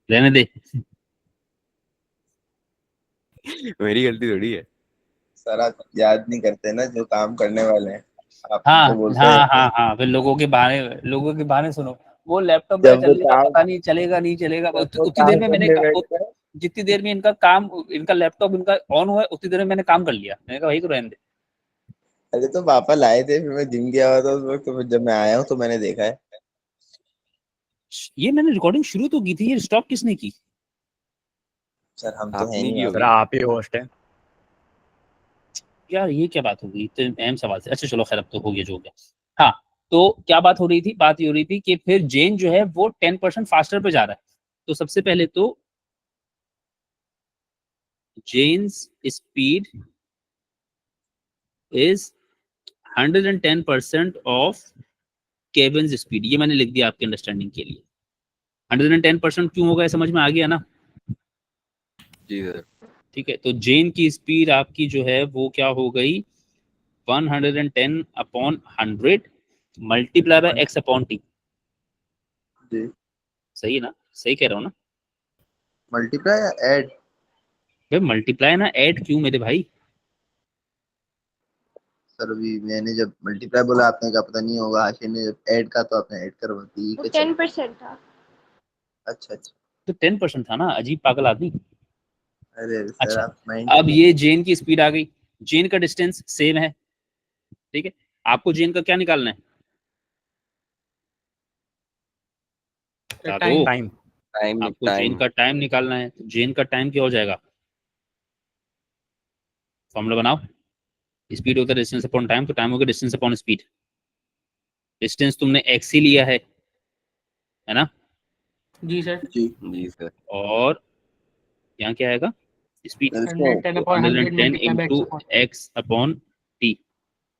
रहने दे। मेरी गलती थोड़ी है। सर आप याद नहीं करते ना जो काम करने वाले हैं, आप हाँ तो बोलते हाँ हैं हाँ हाँ, फिर लोगों के बहाने सुनो। वो लैपटॉप मेरा जब वो चलेगा, काम पता नहीं चलेगा नहीं चलेगा, जब वो उतनी देर काम में मैंने करने बैठते हैं। जितनी देर में इनका काम, इनका लैपटॉप इनका ऑन हुआ है, उतनी देर में मैंने काम कर लिया। मैंने कहा भाई तो रहने दे। अरे तो पापा लाए थे, फिर मैं जिम गया हुआ था उस वक्त, तो फिर जब मैं आया हूँ तो मैंने देखा है। ये मैंने रिकॉर्डिंग शुरू तो की थी, ये स्टॉप किसने की? सर हम तो है आपने नहीं की यहाँ सर पे। होगी। आप ही होस्ट हैं। यार ये क्या बात हो गई इतने अहम सवाल से? अच्छा चलो खैर, अब तो हो गया जो हो गया। हाँ, तो क्या बात हो रही थी? बात ये हो रही थी कि फिर जेन जो है वो 10% फास्टर पे जा रहा है। तो सबसे पहले तो Jen's speed is 110% of Kevin speed. ये मैंने लिख दिया आपके अंडरस्टैंडिंग के लिए। 110% क्यों होगा, समझ में आ गया ना? जी सर। ठीक है, तो जेन की स्पीड आपकी जो है वो क्या हो गई, 110 upon 100 multiply by X upon T. जी। सही है ना? सही कह रहा हूँ ना? मल्टीप्लाई या ऐड? भाई मल्टीप्लाई ना ऐड, क्यों मेरे भाई? सर अभी मैंने जब मल्टीप्लाई बोला आपने कहा पता नहीं होगा, आशीष ने जब ऐड का तो आपने ऐड करवा दी। वो 10% था। अच्छा अच्छा। तो 10% था ना, अजीब पागल आदमी। अरे सर अच्छा, आप माइंड अब ये जेन की स्पीड आ गई, जेन का डिस्टेंस सेम है, ठीक है। आपको जेन का क्या निकालना है? बता दो। टाइम। आपको जेन टाइम। का टाइम निकालना है, तो जेन का टाइम क्या हो जाएगा? फॉर्मूला बनाओ। स्पीड होता है डिस्टेंस अपॉन टाइम, तो टाइम होगा डिस्टेंस अपॉन स्पीड। डिस्टेंस तुमने एक्स ही लिया है ना? जी सर। जी। जी सर। और यहाँ क्या आएगा? स्पीड। सर इसको 110 तो upon 100 110 multiply by x into upon. X upon T.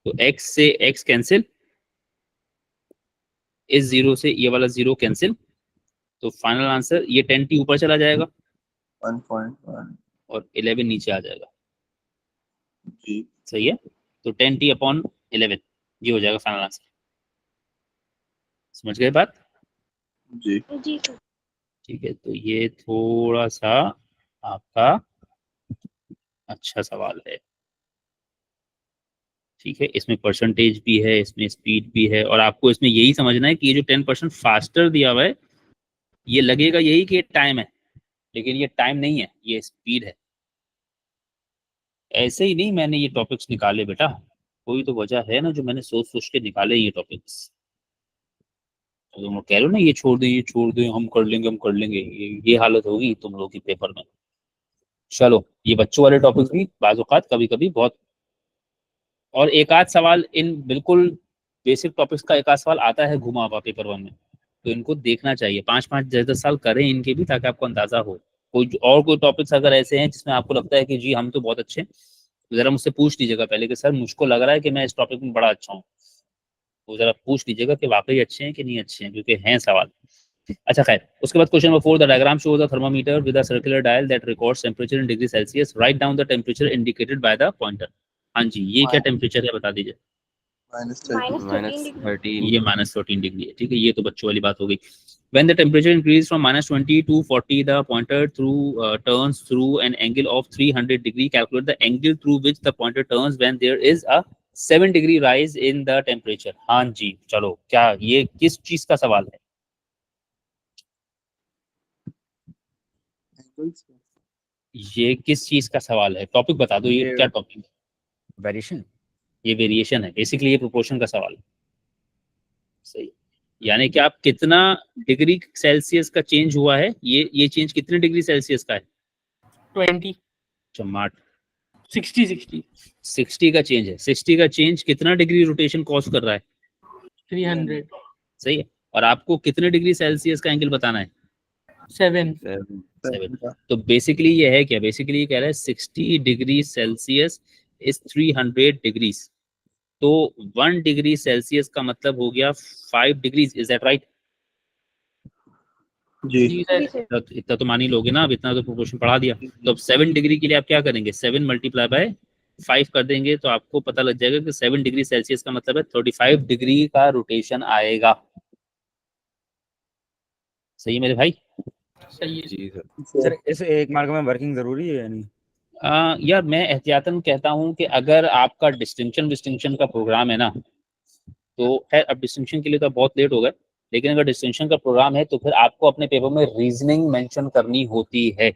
तो एक्स से एक्स कैंसिल, इस जीरो से ये वाला जीरो कैंसिल, तो फाइनल आंसर ये 10t ऊपर चला जाएगा 1.1। और 11 नीचे आ जाएगा। जी। सही है, तो 10t अपॉन 11 ये हो जाएगा फाइनल आंसर। समझ गए बात? जी। जी सर। ठीक है, तो ये थोड़ा सा आपका अच्छा सवाल है। ठीक है, इसमें परसेंटेज भी है, इसमें स्पीड भी है, और आपको इसमें यही समझना है कि ये जो 10% फास्टर दिया हुआ है, ये लगेगा यही कि टाइम है, लेकिन ये टाइम नहीं है, ये स्पीड है। ऐसे ही नहीं मैंने ये टॉपिक्स निकाले बेटा, कोई तो वजह है ना जो मैंने सोच सोच के निकाले ये टॉपिक्स। तो तुम लोग कह रहे हो ना ये छोड़ दें, ये छोड़ दें, हम कर लेंगे, ये हालत होगी तुम लोग की पेपर में। चलो, ये बच्चों वाले टॉपिक्स भी बाज़ औक़ात कभी कभी बहुत, और एक आध सवाल इन बिल्कुल बेसिक टॉपिक्स का एक आध सवाल आता है घुमा हुआ पेपर वन में, तो इनको देखना चाहिए। 5-5 10-10 साल करें इनके भी, ताकि आपको अंदाजा हो। कोई टॉपिक्स अगर ऐसे हैं जिसमें आपको लगता है कि जी हम तो बहुत अच्छे हैं, तो जरा मुझसे पूछ लीजिएगा पहले कि सर मुझको लग रहा है कि मैं इस टॉपिक में बड़ा अच्छा हूँ। वो जरा पूछ लीजिएगा कि वाकई अच्छे हैं कि नहीं अच्छे हैं, क्योंकि हैं सवाल। अच्छा खैर, उसके बाद question number 4, the diagram shows the thermometer with a circular dial that records temperature in degree Celsius, write down the temperature indicated by the pointer. हाँ जी, ये क्या टेम्परेचर है बता दीजिए। -30। Minus -13 degree. 13। ये -14 डिग्री है, ठीक है। ये तो बच्चों वाली बात हो गई। When the temperature increases from -20 to 40, the pointer turns through an angle of 300 degree. Calculate the angle through which the pointer turns when there is a 7 degree rise in the temperature. हाँ जी, चलो, क्या ये किस चीज का सवाल है? ये किस चीज का सवाल है? टॉपिक बता दो, ये ये क्या टॉपिक है? वेरिएशन। ये वेरिएशन है, बेसिकली ये प्रोपोर्शन का सवाल है। सही, यानी कि आप कितना डिग्री सेल्सियस का चेंज हुआ है, ये चेंज कितने डिग्री सेल्सियस का है? 20 चमाट 60 60 का चेंज है। 60 का चेंज कितना डिग्री रोटेशन कॉज कर रहा है? 300 सही है, और आपको कितने डिग्री सेल्सियस का एंगल बताना है? 7। 7। तो बेसिकली ये है क्या? बेसिकली ये कह रहा है 60 डिग्री सेल्सियस इज 300 डिग्रीज। तो 1 डिग्री सेल्सियस का मतलब हो गया 5 डिग्रीज, इज दैट राइट? जी। जी सर। इतना तो मान ही लोगे ना, अब इतना तो प्रोपोर्शन पढ़ा दिया। तो अब 7 डिग्री के लिए आप क्या करेंगे? 7 मल्टीप्लाई बाय 5 कर देंगे, तो आपको पता लग जाएगा कि 7 डिग्री सेल्सियस का मतलब है 35 डिग्री का रोटेशन आएगा। सही है मेरे भाई? सही है। जी सर। सर इस एक मार्क में वर्किंग जरूरी है या नहीं? यार मैं एहतियातन कहता हूँ कि अगर आपका डिस्टिंक्शन का प्रोग्राम है ना, तो खैर अब डिस्टिंक्शन के लिए तो बहुत लेट हो गए, लेकिन अगर डिस्टिंक्शन का प्रोग्राम है तो फिर आपको अपने पेपर में रीजनिंग मेंशन करनी होती है।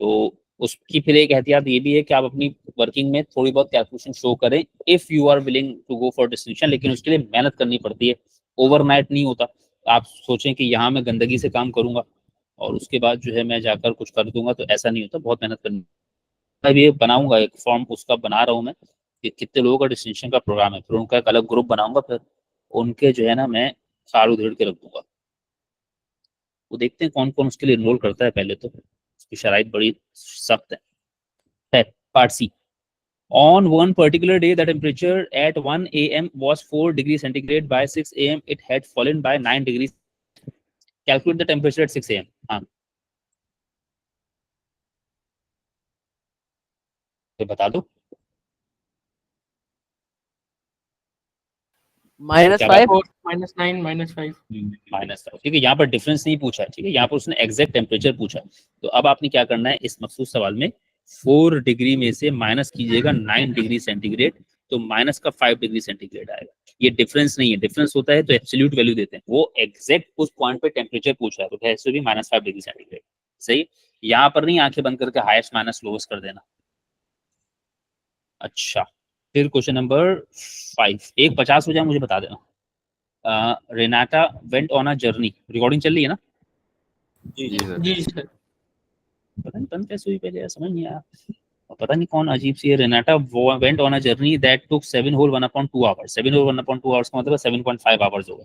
तो उसकी फिर एक एहतियात ये भी है कि आप अपनी वर्किंग में थोड़ी बहुत कैलकुलेशन शो करें if you are willing to go for distinction, लेकिन उसके लिए मेहनत करनी पड़ती है, ओवरनाइट नहीं होता। आप सोचें कि यहाँ मैं गंदगी से काम करूंगा और उसके बाद जो है मैं जाकर कुछ कर दूंगा, तो ऐसा नहीं होता, बहुत मेहनत करनी। मैं भी बनाऊंगा एक फॉर्म, उसका बना रहा हूँ मैं कि कितने लोगों का डिस्टिंक्शन का प्रोग्राम है, फिर उनका एक अलग ग्रुप बनाऊंगा, फिर उनके जो है ना मैं सार उधेड़ के रख दूंगा। वो देखते हैं कौन कौन उसके लिए इनरोल करता है, पहले तो उसकी शराइत बड़ी सख्त है। Part C, on one particular day the temperature at 1 a.m. was 4 degrees centigrade, by 6 a.m. it had fallen by 9 degrees, calculate the temperature at 6 a.m. हाँ तो बता दो -5 4 -9 -5। -5। ठीक है, यहाँ पर डिफरेंस नहीं पूछा है, ठीक है, यहाँ पर उसने एग्जैक्ट टेम्परेचर पूछा है। तो अब आपने क्या करना है, इस मखसूस सवाल में 4 डिग्री में से माइनस कीजिएगा 9 डिग्री सेंटीग्रेड, तो माइनस का 5 डिग्री सेंटीग्रेड आएगा। ये डिफरेंस नहीं है, डिफरेंस होता है तो एब्सोल्यूट वैल्यू देते हैं, वो एग्जैक्ट उस पॉइंट पे टेम्परेचर पूछ रहा है, तो ऐसे भी -5 डिग्री सेंटीग्रेड। सही, यहाँ पर नहीं आंखें बंद करके हाईएस्ट माइनस लोवेस्ट कर देना। अच्छा, फिर क्वेश्चन नंबर 5, एक 50 हो जाए मुझे बता देना। Renata went on a journey, recording चल रही है ना? जी सर। जी सर। पता नहीं बंद कैसे हुई पहले, समझ नहीं आया, और पता नहीं कौन अजीब सी है। Renata went on a journey that took 7 whole 1/2 hours, 7 whole 1/2 hours का मतलब 7.5 आवर्स होगा।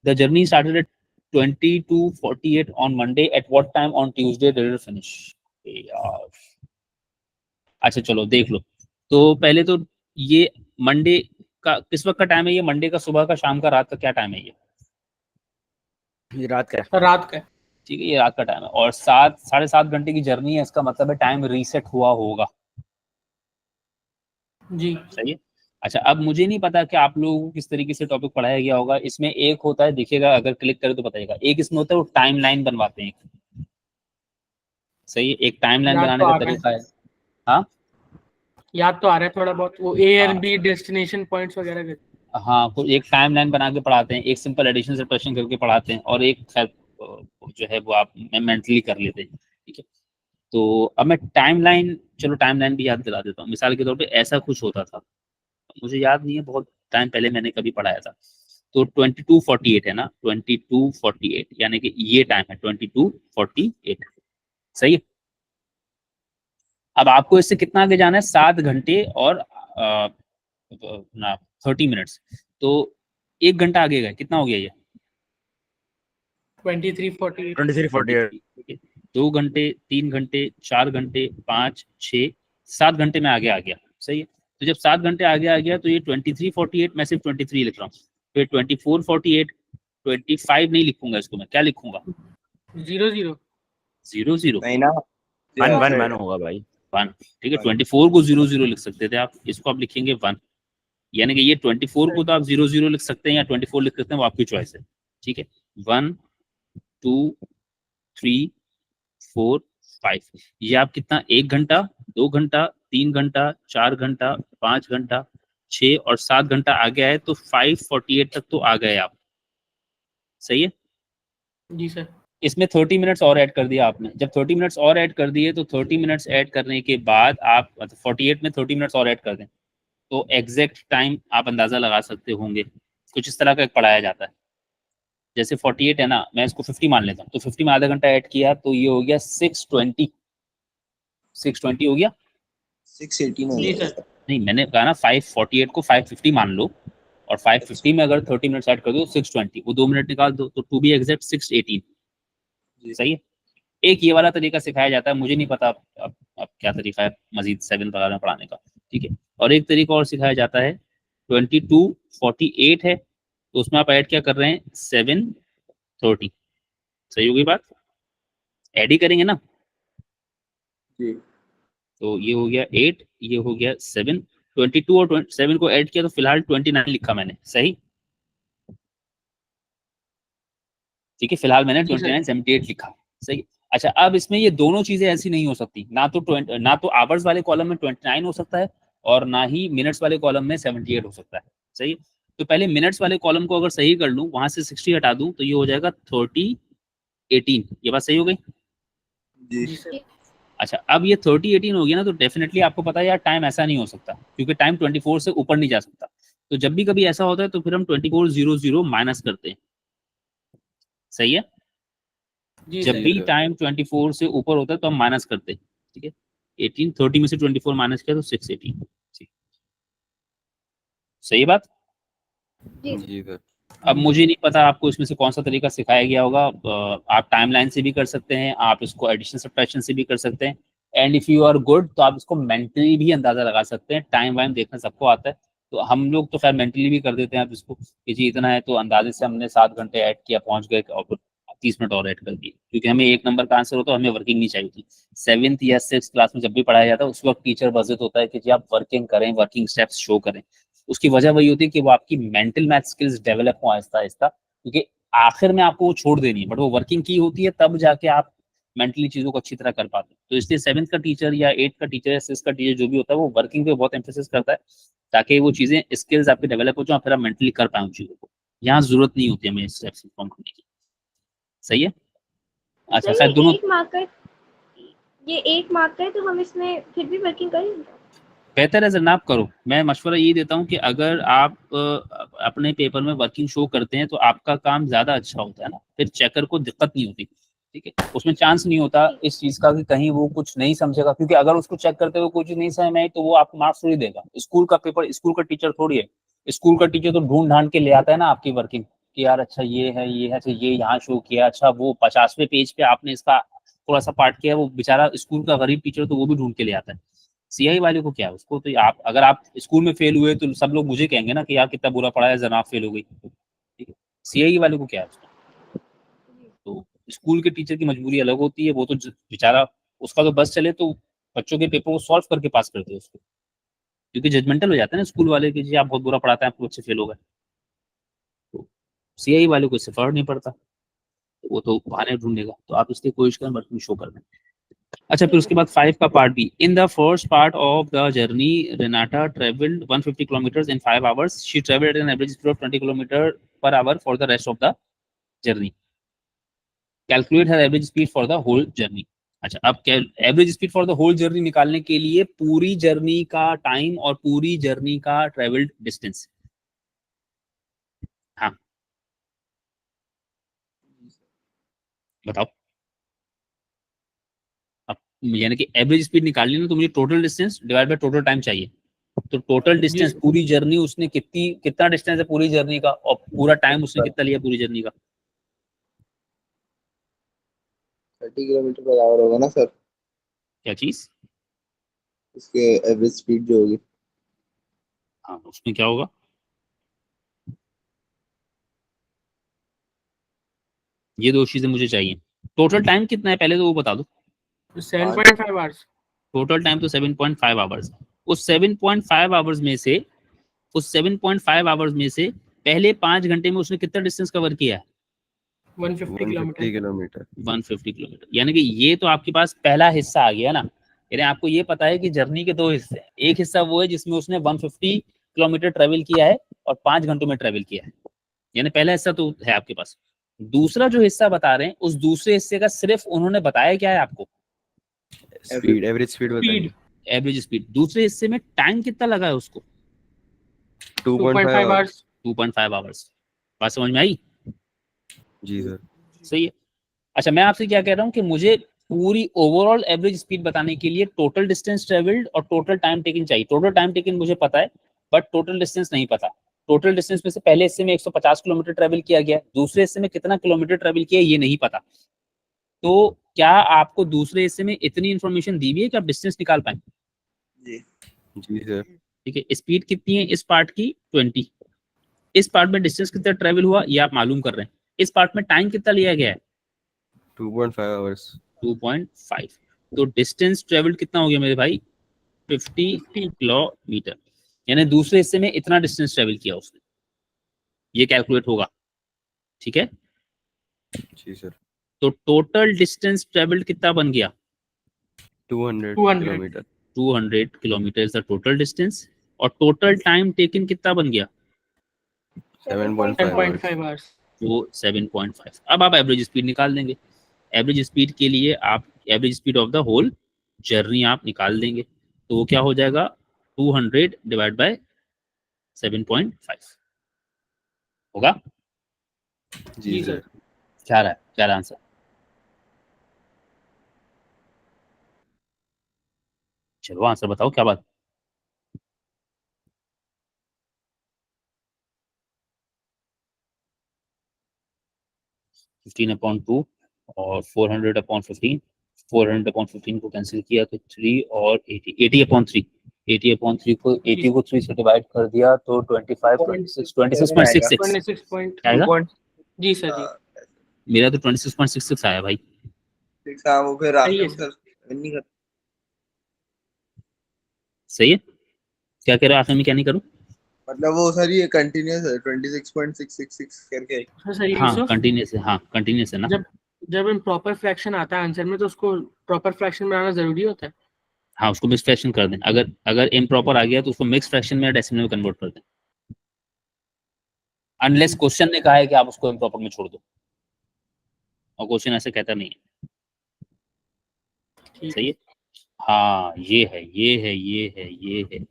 The journey started at 22:48 on Monday, at what time on Tuesday did it finish? यार अच्छा चलो देख लो, तो पहले तो ये मंडे का किस वक्त का टाइम है, ये मंडे का सुबह का, शाम का, रात का, क्या टाइम है ये रात का है। रात का है। ठीक है, ये रात का टाइम है और 7 7.5 घंटे की जर्नी है, इसका मतलब है टाइम रीसेट हुआ होगा। जी सही है। अच्छा, अब मुझे नहीं पता कि आप लोगों को किस तरीके से टॉपिक पढ़ाया गया होगा। इसमें एक होता है, दिखेगा अगर क्लिक करें तो बताइएगा, एक इसमें होता है वो टाइमलाइन बनवाते हैं। सही है, एक टाइमलाइन याद बनाने तो का आ रहा तरीका है, है। हाँ याद तो आ रहा है थोड़ा बहुत, वो A और हाँ B डेस्टिनेशन पॉइंट्स वगैरह के। हाँ, तो एक टाइमलाइन बना के पढ़ाते हैं, एक सिंपल एडिशन सब्ट्रैक्शन करके पढ़ाते हैं, और एक खैर जो है वो आप मेंटली कर लेते हैं। ठीक है, तो अब मैं टाइमलाइन, चलो टाइमलाइन भी याद दिला देता हूँ। मिसाल के तौर पे ऐसा कुछ होता था, मुझे याद नहीं है, बहुत टाइम पहले मैंने कभी पढ़ाया था। तो 22:48 है ना, 22:48 यानी कि ये टाइम है 22:48। सही है। अब आपको इससे कितना आगे जाना है, 7 घंटे और ना 30 मिनट्स, तो 1 घंटा आगे गए, कितना हो गया ये? 23:48। 23:48। ठीक है, 2 घंटे, 3 घंटे, 4 घंटे, 5, 6, 7 घंटे में आगे आ गया। सही है, तो जब 7 घंटे आगे आ गया तो ये 23:48, मैं सिर्फ 23 लिख रहा हूँ, फिर 24:48, 25 नहीं लिखूंगा, इसको मैं क्या लिखूंगा? 00। 00 नहीं ना, 1 होगा भाई। 1। ठीक है, 24 को 00 लिख सकते थे आप, इसको आप लिखेंगे 1, यानी कि ये 24 को तो आप 00 लिख सकते हैं या 24 लिख सकते हैं, वो आपकी चॉइस है। ठीक है, 1 2 3 4 5, ये आप कितना, 1 घंटा, 2 घंटा, 3 घंटा, 4 घंटा, 5 घंटा, 6 और 7 घंटा आ गया है, तो 5:48 तक तो आ गए आप। सही है। जी सर। इसमें 30 मिनट्स और ऐड कर दिया आपने, जब 30 मिनट्स और ऐड कर दिए तो 30 मिनट्स ऐड करने के बाद आप मतलब 48 में 30 मिनट्स और ऐड कर दें, तो एग्जैक्ट टाइम आप अंदाजा लगा सकते होंगे। कुछ इस तरह का एक पढ़ाया जाता है। जैसे 48 है ना, मैं इसको 50 मान लेता हूँ, तो 50 में आधा घंटा ऐड किया तो ये हो गया 6:20। 6:20 हो गया। 6:18 हो जी जाएगा। सर। नहीं, मैंने कहा ना 5:48 को 5:50 मान लो, और 5:50 में अगर 30 मिनट्स ऐड कर दो 6:20, वो 2 मिनट निकाल दो, तो टू बी एग्जैक्ट 6:18। जी। सही है। एक ये वाला तरीका सिखाया जाता है, मुझे नहीं पता अब क्या तरीका है मजीद 7 वगैरह में पढ़ाने का। ठीक है, और एक तरीका और सिखाया जाता है, 22:48 है तो उसमें आप ऐड क्या कर रहे हैं, 7:30। सही होगी बात, ऐड ही करेंगे ना। जी। तो ये हो गया 8, ये हो गया 7, 22 और 7 को ऐड किया तो फिलहाल 29 लिखा मैंने। सही, ठीक है, फिलहाल मैंने जी सर। 29 78 लिखा, सही है। अच्छा, अब इसमें ये दोनों चीजें ऐसी नहीं हो सकती, ना तो आवर्स वाले कॉलम में 29 हो सकता है और ना ही मिनट्स वाले कॉलम में 78 हो सकता है, सही है। तो पहले मिनट्स वाले कॉलम को अगर सही कर लूं, वहां से 60 हटा दूं, तो ये हो जाएगा 30 18। ये बात सही हो गई? जी जी सर। अच्छा, अब ये 30 18 हो गया ना, तो डेफिनेटली आपको पता है यार टाइम ऐसा नहीं हो सकता, क्योंकि टाइम 24 से ऊपर नहीं जा सकता। तो जब भी कभी ऐसा होता है तो फिर हम 2400 माइनस करते हैं, सही है। जी जब सर। भी टाइम 24 से ऊपर होता है तो हम माइनस करते हैं, ठीक है। 18 30 में से 24 माइनस किया तो 618, ठीक, सही बात। जी सर। अब मुझे नहीं पता आपको इसमें से कौन सा तरीका सिखाया गया होगा, आप टाइमलाइन से भी कर सकते हैं, आप इसको एडिशन सब्ट्रैक्शन से भी कर सकते हैं, and if you are good तो आप इसको मेंटली भी अंदाजा लगा सकते हैं। टाइम वाइम देखना सबको आता है, तो हम लोग तो खैर मेंटली भी कर देते हैं। आप इसको कि जी इतना है, तो अंदाजे से हमने 7 घंटे ऐड किया, पहुंच गए, और 30 मिनट और ऐड कर दिए, क्योंकि हमें 1 नंबर का आंसर होता है, हमें वर्किंग नहीं चाहिए थी। 7th या 6th क्लास में जब भी पढ़ाया जाता है, उस वक्त टीचर बजट होता है कि जी आप वर्किंग करें, वर्किंग स्टेप्स शो करें। उसकी वजह वही होती है कि वो आपकी मेंटल मैथ स्किल्स डेवलप हो आहिस्ता आहिस्ता, क्योंकि आखिर में आपको वो छोड़ देनी है, बट वो वर्किंग की होती है, तब जाके आप मेंटली चीजों को अच्छी तरह कर पाते हैं। तो इसलिए 7th का टीचर या 8th का टीचर या 6th का टीचर जो भी होता है, वो वर्किंग पे बहुत एम्फेसिस करता है, ताकि वो चीजें स्किल्स आपकी डेवलप हो जाए, फिर आप मेंटली कर पाए उन चीजों को। यहाँ जरूरत नहीं होती हमें स्टेप्स इन्फॉर्म करने की, सही है। अच्छा, सर शायद दोनों ये 1 मार्क का है, तो हम इसमें फिर भी वर्किंग करेंगे। बेहतर है जनाब, करो। मैं मशवरा ये देता हूँ कि अगर आप अपने पेपर में वर्किंग शो करते हैं तो आपका काम ज्यादा अच्छा होता है ना, फिर चेकर को दिक्कत नहीं होती, ठीक है। उसमें चांस नहीं होता इस चीज का कि कहीं वो कुछ नहीं समझेगा, क्योंकि अगर उसको चेक करते हुए कुछ नहीं समझ में आई तो वो आपको मार्क्स थोड़ी देगा। स्कूल का पेपर स्कूल का टीचर थोड़ी है। स्कूल का टीचर तो ढूंढ ढांड के ले आता है ना आपकी वर्किंग, कि यार अच्छा ये है, ये है, अच्छा ये यहाँ शो किया, अच्छा वो 50वें पेज पे आपने इसका थोड़ा सा पार्ट किया। वो बेचारा स्कूल का गरीब टीचर तो वो भी ढूंढ के ले आता है। सीआई वाले को क्या है, उसको तो आप अगर आप स्कूल में फेल हुए तो सब लोग मुझे कहेंगे ना कि यार कितना बुरा पढ़ा है, जनाब फेल हो गई, ठीक है। सीआई वाले को क्या है उसको, तो स्कूल के टीचर की मजबूरी अलग होती है। वो तो बेचारा, उसका तो बस चले तो बच्चों के पेपर को सॉल्व करके पास करते हैं उसको, क्योंकि जजमेंटल हो जाता है ना स्कूल वाले कि जी आप बहुत बुरा पढ़ाते हैं, आपके बच्चे फेल हो गए। तो सीआई वाले को इससे फर्क नहीं पड़ता, वो तो बहाने ढूंढेगा। तो आप इसलिए कोशिश करें वर्किंग शो करने। अच्छा, फिर उसके बाद 5 का part B. In the first part of the journey Renata travelled 150 kilometre in 5 hours. She travelled at an average speed of 20 kilometre per hour for the rest of the journey. Calculate her average speed for the whole journey. अच्छा, अब average speed for the whole journey निकालने के लिए पूरी journey का time और पूरी journey का ट्रेवल्ड डिस्टेंस। हाँ बताओ। अब यानी कि एवरेज स्पीड निकालनी है तो मुझे total distance divide by total time चाहिए। तो टोटल डिस्टेंस, पूरी जर्नी उसने कितना डिस्टेंस है पूरी जर्नी का, और पूरा टाइम उसने कितना लिया पूरी जर्नी का। 30 किलोमीटर पर आवर होगा ना सर, क्या चीज? इसके एवरेज स्पीड जो होगी। हाँ, उसमें क्या होगा, ये दो चीजें मुझे चाहिए। टोटल टाइम कितना है पहले तो वो बता दो। 7.5 आवर्स। टोटल टाइम तो 7.5 आवर्स। उस 7.5 आवर्स में से पहले 5 घंटे में उसने कितना डिस्टेंस कवर किया है? 150 किलोमीटर। 150 किलोमीटर। 150 किलोमीटर। यानी कि ये तो आपके पास पहला हिस्सा आ गया ना। यानी आपको ये पता है कि जर्नी के 2 हिस्से हैं। एक हिस्सा वो है जिसमें उसने 150 किलोमीटर ट्रेवल किया है और 5 घंटों में ट्रेवल किया है, यानी पहला हिस्सा तो है आपके पास। दूसरा जो हिस्सा बता रहे हैं, उस दूसरे हिस्से का सिर्फ उन्होंने बताया क्या है आपको? स्पीड, एवरेज स्पीड बताइए। Average speed. दूसरे हिस्से में टाइम कितना लगा है उसको? 2.5 आवर्स। 2.5 आवर्स। बात समझ में आई? जी सर। सही है। अच्छा, मैं आपसे क्या कह रहा हूँ कि मुझे पूरी ओवरऑल एवरेज स्पीड बताने के लिए टोटल डिस्टेंस ट्रेवल्ड और टोटल टाइम टेकन चाहिए। टोटल टाइम टेकन मुझे पता है, बट टोटल डिस्टेंस नहीं पता। टोटल डिस्टेंस में से पहले हिस्से में 150 किलोमीटर ट्रेवल किया गया, दूसरे हिस्से में कितना किलोमीटर ट्रेवल किया ये नहीं पता। तो क्या आपको दूसरे हिस्से में इतनी इंफॉर्मेशन दी हुई है कि आप डिस्टेंस निकाल पाए? जी सर। ठीक है, स्पीड कितनी है इस पार्ट की? 20। इस पार्ट में डिस्टेंस कितना ट्रेवल हुआ ये आप मालूम कर रहे हैं। इस पार्ट में टाइम कितना लिया गया है? 2.5 आवर्स। 2.5। तो डिस्टेंस ट्रेवल कितना हो गया मेरे भाई? 50 किलोमीटर। यानी दूसरे हिस्से में इतना डिस्टेंस ट्रेवल किया उसने, ये कैलकुलेट होगा, ठीक है। जी सर। तो टोटल डिस्टेंस ट्रेवल्ड कितना बन गया? 200 200 kilometre. 200 kilometre is the total distance. और टोटल टाइम टेकन कितना बन गया? 7.5 10.5 hours। आवर्स। वो 7.5। अब आप एवरेज स्पीड निकाल देंगे। एवरेज स्पीड के लिए आप average speed of the whole journey आप निकाल देंगे, तो वो क्या हो जाएगा? 200 डिवाइड बाय 7.5 होगा। जी जी सर। सर। क्या रहा है, क्या रहा आंसर? चलो आंसर बताओ, क्या बात? 15/2 और 400/15। 400/15 को कैंसिल किया तो 3 और 80। 80/3। 80/3 को 80 को 3 से डिवाइड कर दिया तो 25 26 26.66 26 पॉइंट। आएगा। जी सर जी। मेरा तो 26.66 आया भाई। वो फिर सही है आपने सर। सर नहीं कर सही है। क्या कह रहे हो आखिर में, क्या नहीं करूं? मतलब वो सर ये कंटिन्यूस है 26.666 करके। सर हाँ यूसुफ, कंटिन्यूस है, हाँ कंटिन्यूस है ना। जब जब इम्प्रॉपर फ्रैक्शन आता है आंसर में तो उसको प्रॉपर फ्रैक्शन में आना जरूरी होता है। हाँ उसको मिक्स फ्रैक्शन कर दें, अगर अगर इम्प्रॉपर आ गया तो उसको मिक्स फ्रैक्शन में या डेसिमल में कन्वर्ट कर दें, अनलेस क्वेश्चन ने कहा है कि आप उसको इम्प्रॉपर में छोड़ दो, और क्वेश्चन ऐसे कहता नहीं है। ठीक सही है। है। हाँ ये है, ये है, ये है, ये है।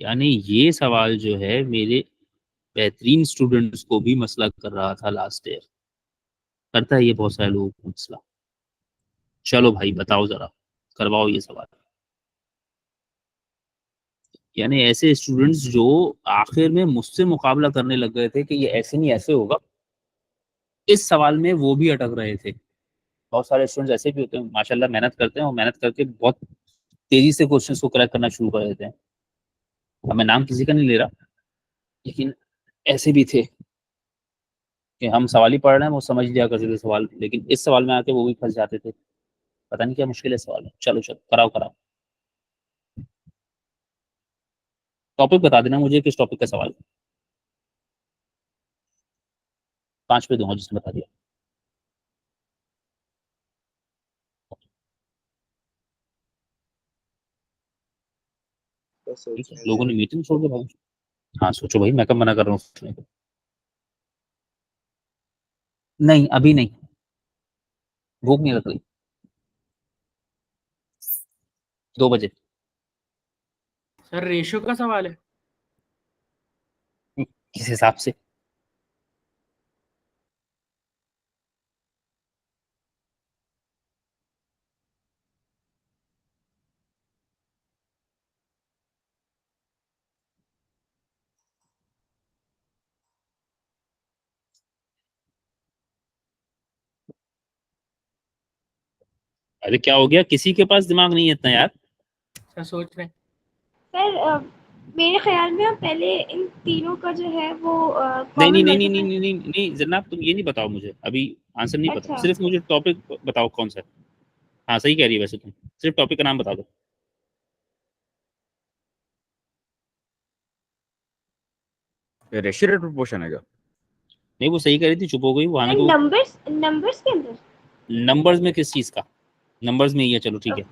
यानी ये सवाल जो है मेरे बेहतरीन स्टूडेंट्स को भी मसला कर रहा था लास्ट ईयर, करता है ये बहुत सारे लोगों को मसला। चलो भाई बताओ जरा, करवाओ ये सवाल। यानी ऐसे स्टूडेंट्स जो आखिर में मुझसे मुकाबला करने लग गए थे कि ये ऐसे नहीं ऐसे होगा, इस सवाल में वो भी अटक रहे थे। बहुत सारे स्टूडेंट्स ऐसे भी होते हैं माशाल्लाह, मेहनत करते हैं और मेहनत करके बहुत तेजी से क्वेश्चंस को क्रैक करना शुरू कर देते हैं। अब मैं नाम किसी का नहीं ले रहा, लेकिन ऐसे भी थे कि हम सवाल ही पढ़ रहे हैं, वो समझ लिया करते थे सवाल, लेकिन इस सवाल में आके वो भी फंस जाते थे। पता नहीं क्या मुश्किल है सवाल है। चलो चलो कराओ कराओ। टॉपिक बता देना मुझे, किस टॉपिक का सवाल है। 5 पे दूंगा जिसने बता दिया। तो ठीक है, सोचने लोगों दे। ने मीटिंग छोड़ के भाई। हाँ सोचो भाई, मैं कब मना कर रहा हूँ सोचने को। नहीं अभी नहीं, भूख नहीं लग रही। 2 बजे। सर रेशियो का सवाल है। किस हिसाब से? अरे क्या हो गया, किसी के पास दिमाग नहीं है इतना यार? सर सोच रहे हैं। सर मेरे ख्याल में हम पहले इन तीनों का जो है वो नहीं नहीं कॉमन नहीं नहीं नहीं मल्टीपल। नहीं नहीं नहीं जनाब, तुम ये नहीं बताओ मुझे अभी, आंसर नहीं पता, अच्छा सिर्फ मुझे टॉपिक बताओ कौन सा है। हाँ सही कह रही है वैसे तुम, सिर्फ टॉपिक का नाम बता दो। ये रेशियो रेट प्रोपोर्शन है क्या? नहीं वो सही कह रही थी, चुप हो गई वो, सर हालांकि वो नंबर्स नंबर्स के अंदर नंबर्स में किस चीज का? नंबर्स में ही है, चलो ठीक है।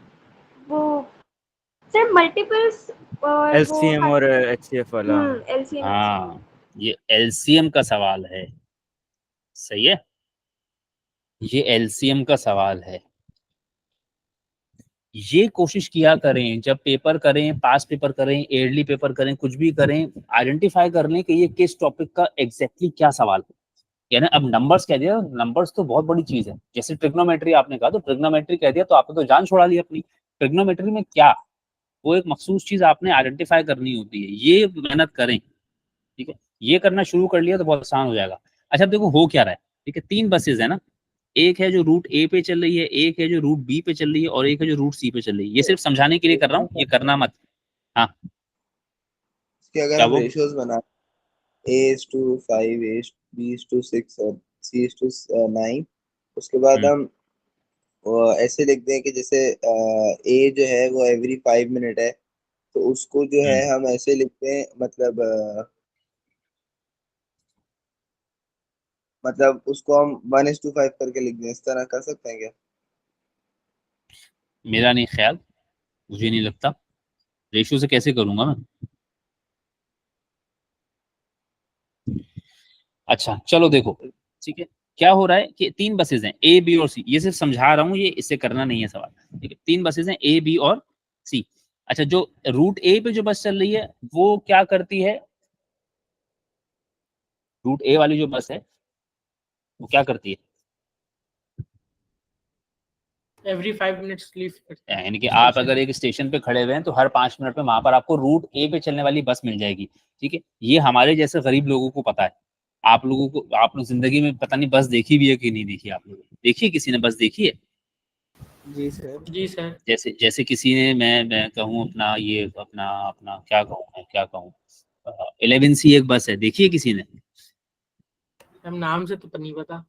वो सर मल्टीपल्स और वो एलसीएम और एचसीएफ वाला। LCM HCF. हाँ ये एलसीएम का सवाल है। सही है, ये एलसीएम का सवाल है। ये कोशिश किया करें जब पेपर करें, पास पेपर करें, एयरली पेपर करें, कुछ भी करें, आइडेंटिफाई कर लें कि ये किस टॉपिक का एग्जैक्टली क्या सवाल है। यानी अब नंबर्स कह दिया, नंबर्स तो बहुत बड़ी चीज है। जैसे ट्रिग्नोमेट्री आपने कहा, तो ट्रिग्नोमेट्री कह दिया तो आपने तो जान छोड़ा ली अपनी। ट्रिग्नोमेट्री में क्या, वो एक मखसूस चीज आपने आइडेंटिफाई करनी होती है, ये मेहनत करें। ठीक है, ये करना शुरू कर लिया तो बहुत आसान हो जाएगा। अच्छा अब देखो हो क्या रहा है। ठीक है, 3 बसेज है ना, एक है जो रूट ए पे चल रही है, एक है जो रूट बी पे चल रही है, और एक है जो रूट सी पे चल रही है। ये सिर्फ समझाने के लिए कर रहा हूँ, ये करना मत। हाँ इसके अगर क्या हम वो, रेशियोज बना A:5, B:6 और C:9, उसके बाद हम्म, हम ऐसे लिख दें कि जैसे ए जो है वो एवरी 5 मिनट है, तो उसको जो है हम्म, हम ऐसे लिखते हैं, मतलब मतलब उसको हम 1:5 करके लिख दें, इस तरह कर सकते हैं क्या? मेरा नहीं ख्याल, मुझे नहीं लगता। रेशियो से कैसे करूंगा मैं? अच्छा चलो देखो, ठीक है। क्या हो रहा है कि 3 बसेज हैं, ए बी और सी। ये सिर्फ समझा रहा हूँ, ये इससे करना नहीं है सवाल, ठीक है। 3 बसेज हैं, ए बी और सी। अच्छा, जो रूट ए पे जो बस चल रही है वो क्या करती है? रूट ए वाली जो बस है वो क्या करती है? एवरी 5 मिनट्स लीव यानी कि आप अगर एक स्टेशन पे खड़े हुए हैं तो हर 5 मिनट में वहां पर आपको रूट ए पे चलने वाली बस मिल जाएगी, ठीक है। ये हमारे जैसे गरीब लोगों को पता है। आप लोगों को, आपने जिंदगी में पता नहीं बस देखी भी है कि नहीं देखी। आप लोगों ने देखी है? किसी ने बस देखी है? जी सर। जैसे जैसे किसी ने, मैं कहूँ अपना ये अपना अपना क्या कहूँ, मैं क्या कहूँ, 11C एक बस है, देखी है किसी ने? हम नाम से तो नहीं पता।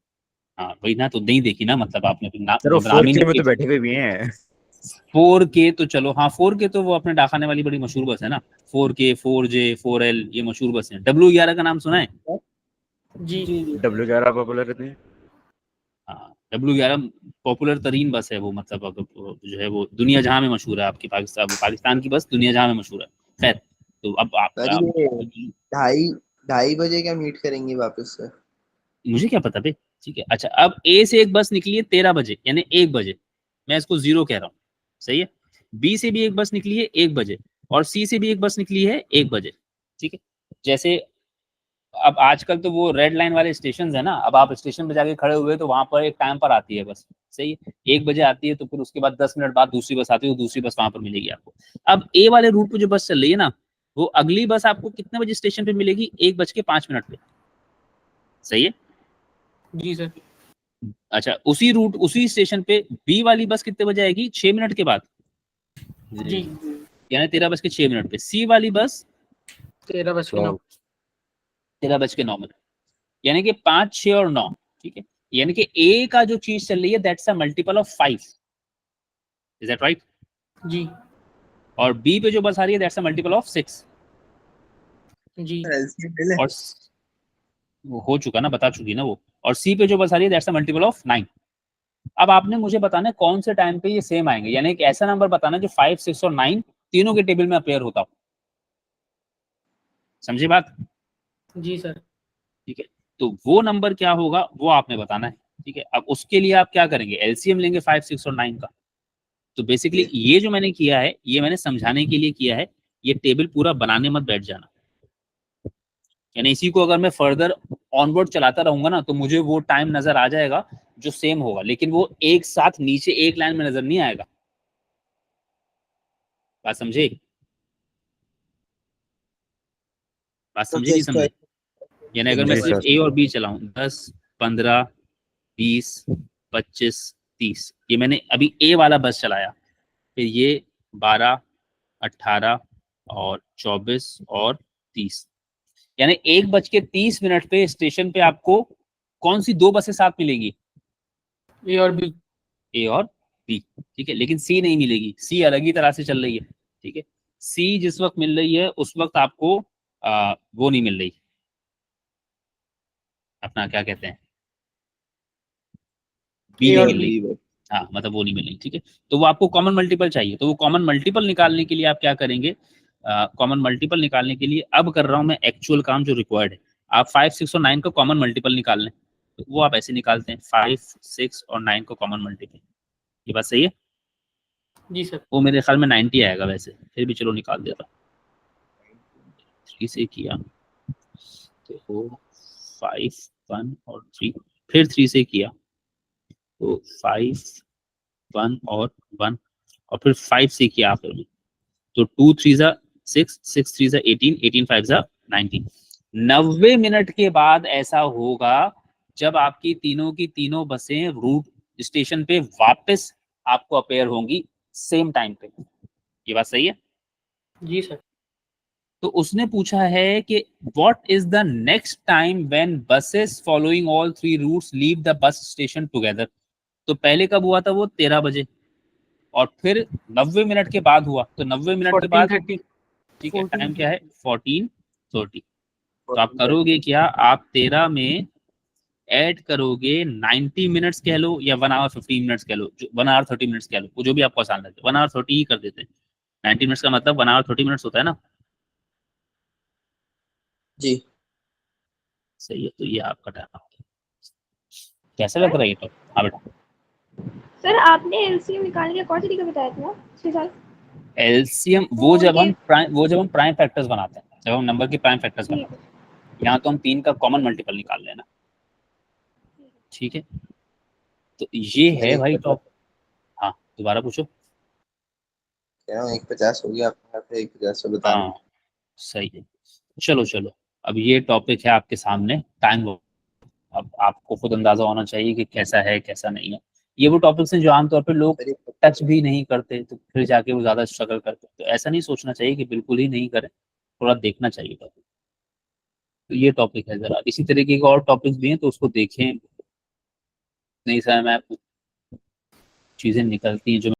हाँ वही ना, तो नहीं देखी ना, मतलब आपने फिर सर वो नाम ही 4K में नहीं। तो बैठे हुए भी हैं। 4K तो चलो, हाँ 4K तो वो अपने डाकखाने वाली बड़ी मशहूर बस है ना। 4K 4J 4L ये मशहूर बस है। W11 का नाम सुना है? जी W11 पॉपुलर रहते हैं। हाँ, W11 पॉपुलर तरीन बस है वो, मतलब जो है वो दुनिया जहां में मशहूर है। आपकी पाकिस्तान की बस दुनिया जहां में मशहूर है। खैर, तो अब सर ये 2:30 बजे क्या मीट करेंगे वापस से? मुझे क्या पता भाई, ठीक है। अच्छा, अब ए से एक बस निकली है 13 बजे, यानी 1 बजे। मैं इसको 0 कह रहा हूँ, सही है। बी से भी एक बस निकली है 1 बजे, और सी से भी एक बस निकली है 1 बजे, ठीक है। जैसे अब आजकल तो वो रेड लाइन वाले स्टेशन है ना, अब आप स्टेशन पे जाके खड़े हुए तो वहां पर एक टाइम पर आती है बस, सही है। 1 बजे आती है, तो फिर उसके बाद 10 मिनट बाद दूसरी बस आती है, तो दूसरी बस वहां पर मिलेगी आपको। अब ए वाले रूट पे जो बस चल रही है ना, वो अगली बस आपको कितने बजे स्टेशन पे मिलेगी? 1:05 पे, सही है। जी सर। अच्छा, उसी रूट उसी स्टेशन पे बी वाली बस कितने बजे आएगी? 6 मिनट के बाद, जी यानी 13:06 पे। सी वाली बस 13:09। 13:09, यानी कि 5, 6 और 9, ठीक है। यानी कि ए का जो चीज चल रही है that's a multiple of 5, is that right? जी और बी पे जो बस आ रही है दैट्स अ मल्टीपल ऑफ 6। जी LCM ले लें? और वो हो चुका ना, बता चुकी ना वो। और सी पे जो बस आ रही है दैट्स अ मल्टीपल ऑफ 9। अब आपने मुझे बताना है कौन से टाइम पे ये सेम आएंगे, यानी एक ऐसा नंबर बताना जो 5, 6 और 9 तीनों के टेबल में अपेयर होता हो। समझे बात? जी सर। ठीक है, तो वो नंबर क्या होगा वो आपने बताना है, ठीक है। अब उसके लिए आप क्या करेंगे? एलसीएम लेंगे 5, 6 और 9 का। तो बेसिकली ये जो मैंने किया है, ये मैंने समझाने के लिए किया है। ये टेबल पूरा बनाने मत बैठ जाना, यानी इसी को अगर मैं फर्दर ऑनवर्ड चलाता रहूंगा ना, तो मुझे वो टाइम नजर आ जाएगा जो सेम होगा, लेकिन वो एक साथ नीचे एक लाइन में नजर नहीं आएगा। बात समझे? बात तो समझे क्या नहीं इसको समझे? यानी अगर मैं जी सिर्फ सर। ए और बी चलाऊं, 10, 15, 20, 25, 30, ये मैंने अभी ए वाला बस चलाया। फिर ये 12, 18 और 24 और 30, यानी 1:30 पे स्टेशन पे आपको कौन सी 2 बसें साथ मिलेंगी? ए और बी। ए और बी, ठीक है। लेकिन सी नहीं मिलेगी, सी अलग ही तरह से चल रही है, ठीक है। सी जिस वक्त मिल रही है उस वक्त आपको वो नहीं मिल रही, अपना क्या कहते हैं, बी ए नहीं और मिल रही। बी। हाँ, मतलब वो नहीं मिल रही, ठीक है। तो वो आपको कॉमन मल्टीपल चाहिए, तो वो कॉमन मल्टीपल निकालने के लिए आप क्या करेंगे? कॉमन मल्टीपल निकालने के लिए अब कर रहा हूँ मैं एक्चुअल काम जो रिक्वायर्ड है। आप 5, 6 और 9 का कॉमन मल्टीपल निकाल लें, तो वो आप ऐसे निकालते हैं 5, 6 और 9 को कॉमन मल्टीपल। ये बात सही है? जी सर। वो मेरे ख्याल में 90 आएगा वैसे, फिर भी चलो निकाल देता। 3 से किया तो 5, 1 और 3, फिर 3 से किया तो 5, 1 और 1, और फिर 5 से किया आखिर में, तो 2 3 जा 6, 6 3 जा 18, 18 5 जा 19। 90 मिनट के बाद ऐसा होगा जब आपकी तीनों की तीनों बसें रूट स्टेशन पे वापस आपको अपेयर होंगी सेम टाइम पे। ये बात सही है? जी सर। तो उसने पूछा है कि what is the next time when buses following all 3 routes leave the bus station together. तो पहले कब हुआ था वो? 13 बजे, और फिर 90 मिनट के बाद हुआ, तो 90 मिनट के बाद, 14:30। ठीक है, टाइम क्या है? 14:30। तो आप करोगे क्या? आप 13 में ऐड करोगे 90 मिनट्स कह लो या 1 आवर 15 मिनट्स कह लो, 1 आवर 30 मिनट्स कह लो, वो जो भी आपको आसान लगे, 1 आवर 30 ही कर देते हैं। 90 मिनट्स का मतलब 1 आवर 30 मिनट्स होता है ना। जी सही है, तो ये आपका टाइम। कैसा लग रहा है ये तो? हाँ बेटा। सर आपने एलसीएम निकालने का कौन सा तरीका बताया था फिलहाल? एलसीएम वो जब हम प्राइम फैक्टर्स बनाते हैं, जब हम नंबर के प्राइम फैक्टर्स बनाते हैं। यहाँ तो हम 3 का कॉमन मल्टीपल निकाल लेना, ठीक है। तो ये है एक भाई 50 टॉप। हाँ दोबारा पूछो। कह रहा हूँ 150 हो गया आपका, फिर 150 से बता रहे हाँ सही है। चलो चलो, अब ये टॉपिक है आपके सामने टाइम। अब आपको खुद अंदाजा होना चाहिए कि कैसा है कैसा नहीं है। ये वो टॉपिक्स हैं जो आमतौर पे लोग हैं। टच भी नहीं करते, तो फिर जाके वो ज्यादा स्ट्रगल करते हैं। तो ऐसा नहीं सोचना चाहिए कि बिल्कुल ही नहीं करें, थोड़ा देखना चाहिए टॉपिक। तो ये टॉपिक है, जरा इसी तरीके के और टॉपिक्स भी हैं तो उसको देखें। नहीं समझ में चीजें निकलती हैं जो